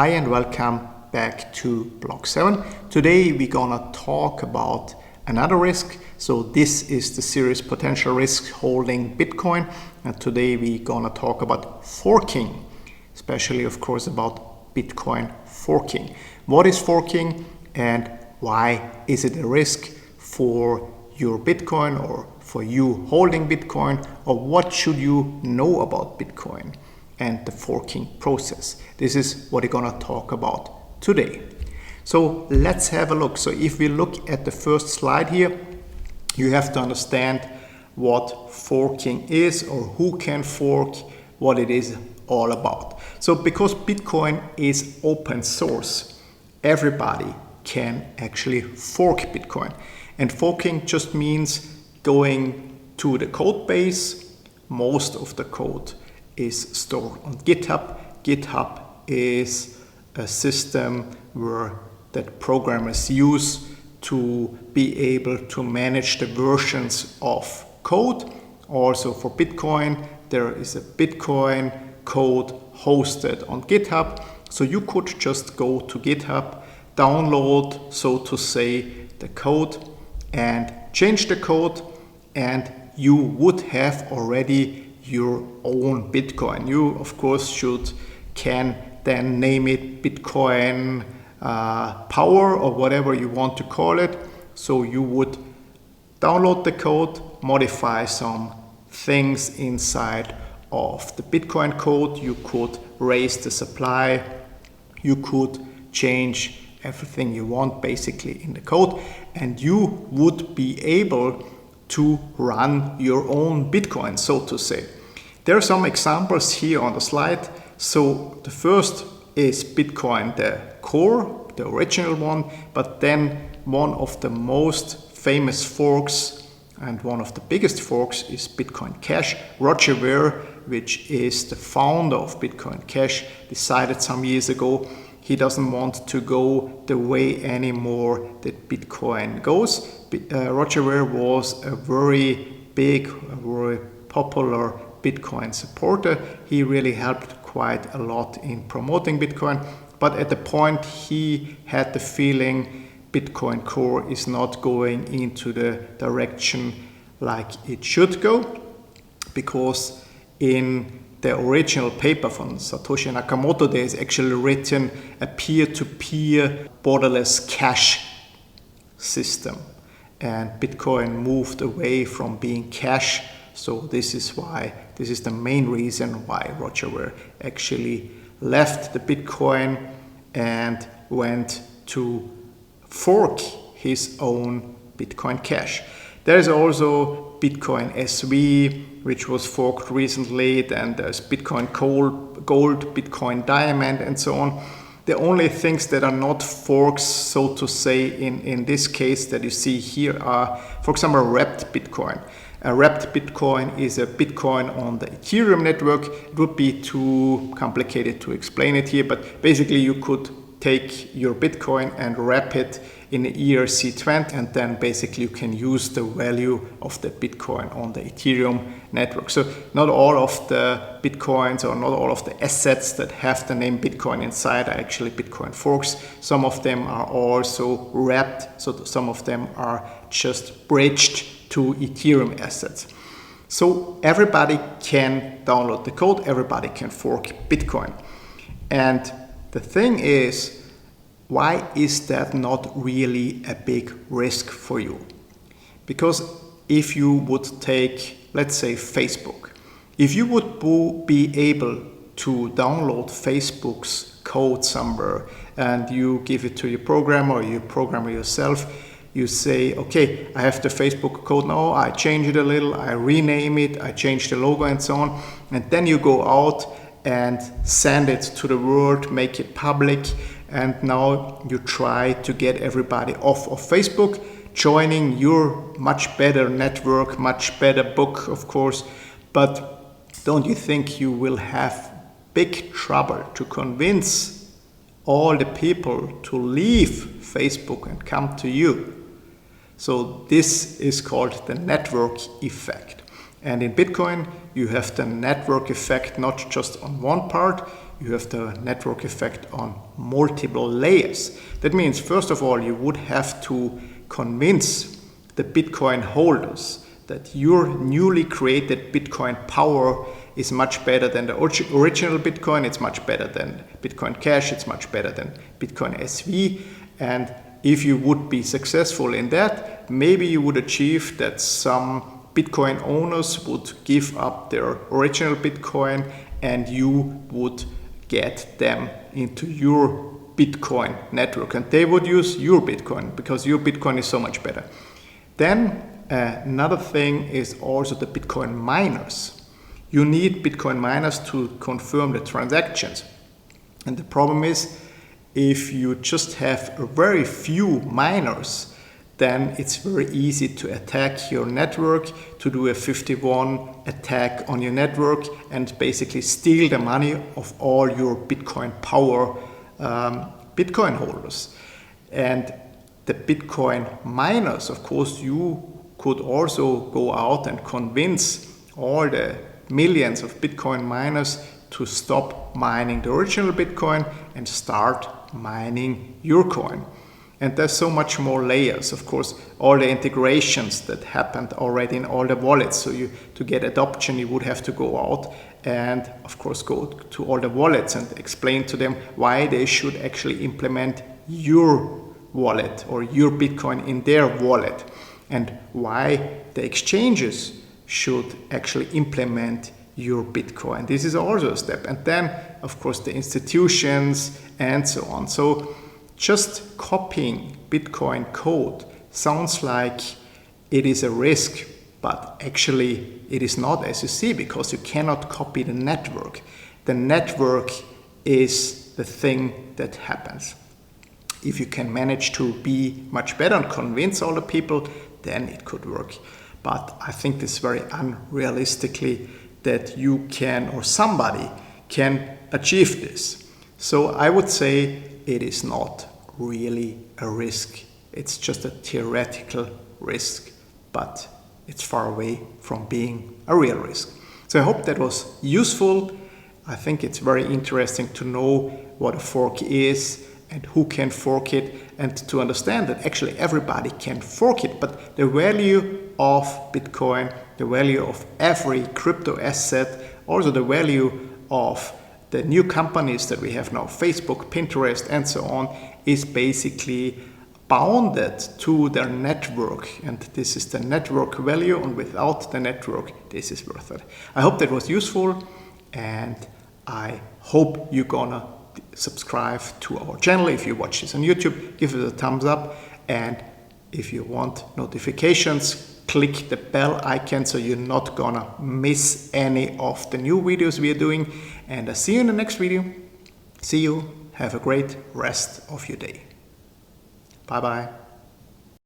Hi and welcome back to Block 7. Today we're gonna talk about another risk. So this is the series Potential Risks Holding Bitcoin, and today we're gonna talk about forking, especially of course about Bitcoin forking. What is forking and why is it a risk for your Bitcoin or for you holding Bitcoin, or what should you know about Bitcoin and the forking process? This is what we're gonna talk about today. So let's have a look. So if we look at the first slide here, you have to understand what forking is or who can fork, what it is all about. So because Bitcoin is open source, everybody can actually fork Bitcoin. And forking just means going to the code base. Most of the code is stored on GitHub. GitHub is a system where that programmers use to be able to manage the versions of code. Also for Bitcoin, there is a Bitcoin code hosted on GitHub. So you could just go to GitHub, download, so to say, the code and change the code, and you would have already your own Bitcoin. You of course can then name it Bitcoin Power or whatever you want to call it. So you would download the code, modify some things inside of the Bitcoin code. You could raise the supply, you could change everything you want basically in the code, and you would be able to run your own Bitcoin, so to say. There are some examples here on the slide. So the first is Bitcoin, the core, the original one, but then one of the most famous forks and one of the biggest forks is Bitcoin Cash. Roger Ver, which is the founder of Bitcoin Cash, decided some years ago he doesn't want to go the way anymore that Bitcoin goes. Roger Ver was a very big, a very popular Bitcoin supporter. He really helped quite a lot in promoting Bitcoin, but at the point he had the feeling Bitcoin Core is not going into the direction like it should go, because in the original paper from Satoshi Nakamoto there is actually written a peer-to-peer borderless cash system, and Bitcoin moved away from being cash. So this is the main reason why Roger Ver actually left the Bitcoin and went to fork his own Bitcoin Cash. There is also Bitcoin SV, which was forked recently. Then there's Bitcoin Gold, Bitcoin Diamond, and so on. The only things that are not forks, so to say, in this case that you see here are, for example, wrapped Bitcoin. A wrapped Bitcoin is a Bitcoin on the Ethereum network. It would be too complicated to explain it here, but basically you could take your Bitcoin and wrap it in an ERC20, and then basically you can use the value of the Bitcoin on the Ethereum network. So not all of the Bitcoins or not all of the assets that have the name Bitcoin inside are actually Bitcoin forks. Some of them are also wrapped, so some of them are just bridged to Ethereum assets. So everybody can download the code, everybody can fork Bitcoin. And the thing is, why is that not really a big risk for you? Because if you would take, let's say, Facebook, if you would be able to download Facebook's code somewhere and you give it to your programmer or you program it yourself, you say, okay, I have the Facebook code now, I change it a little, I rename it, I change the logo and so on, and then you go out and send it to the world, make it public, and now you try to get everybody off of Facebook, joining your much better network, much better book, of course, but don't you think you will have big trouble to convince all the people to leave Facebook and come to you? So this is called the network effect. And in Bitcoin, you have the network effect not just on one part, you have the network effect on multiple layers. That means, first of all, you would have to convince the Bitcoin holders that your newly created Bitcoin power is much better than the original Bitcoin, it's much better than Bitcoin Cash, it's much better than Bitcoin SV. And if you would be successful in that, maybe you would achieve that some Bitcoin owners would give up their original Bitcoin and you would get them into your Bitcoin network and they would use your Bitcoin because your Bitcoin is so much better. Then another thing is also the Bitcoin miners. You need Bitcoin miners to confirm the transactions. And the problem is, if you just have a very few miners, then it's very easy to attack your network, to do a 51 attack on your network and basically steal the money of all your Bitcoin power Bitcoin holders. And the Bitcoin miners, of course, you could also go out and convince all the millions of Bitcoin miners to stop mining the original Bitcoin and start mining your coin. And there's so much more layers, of course, all the integrations that happened already in all the wallets. So to get adoption, you would have to go out and, of course, go to all the wallets and explain to them why they should actually implement your wallet or your Bitcoin in their wallet and why the exchanges should actually implement your Bitcoin. This is also a step. And then, of course, the institutions and so on. So just copying Bitcoin code sounds like it is a risk, but actually it is not, as you see, because you cannot copy the network. The network is the thing that happens. If you can manage to be much better and convince all the people, then it could work. But I think this is very unrealistically that you can or somebody can achieve this. So I would say it is not really a risk. It's just a theoretical risk, but it's far away from being a real risk. So I hope that was useful. I think it's very interesting to know what a fork is and who can fork it, and to understand that actually everybody can fork it, but the value of Bitcoin, the value of every crypto asset, also the value of the new companies that we have now, Facebook, Pinterest, and so on, is basically bounded to their network. And this is the network value, and without the network, this is worth it. I hope that was useful, and I hope you're gonna subscribe to our channel. If you watch this on YouTube, give it a thumbs up, and if you want notifications, click the bell icon so you're not gonna miss any of the new videos we are doing. And I'll see you in the next video. See you. Have a great rest of your day. Bye bye.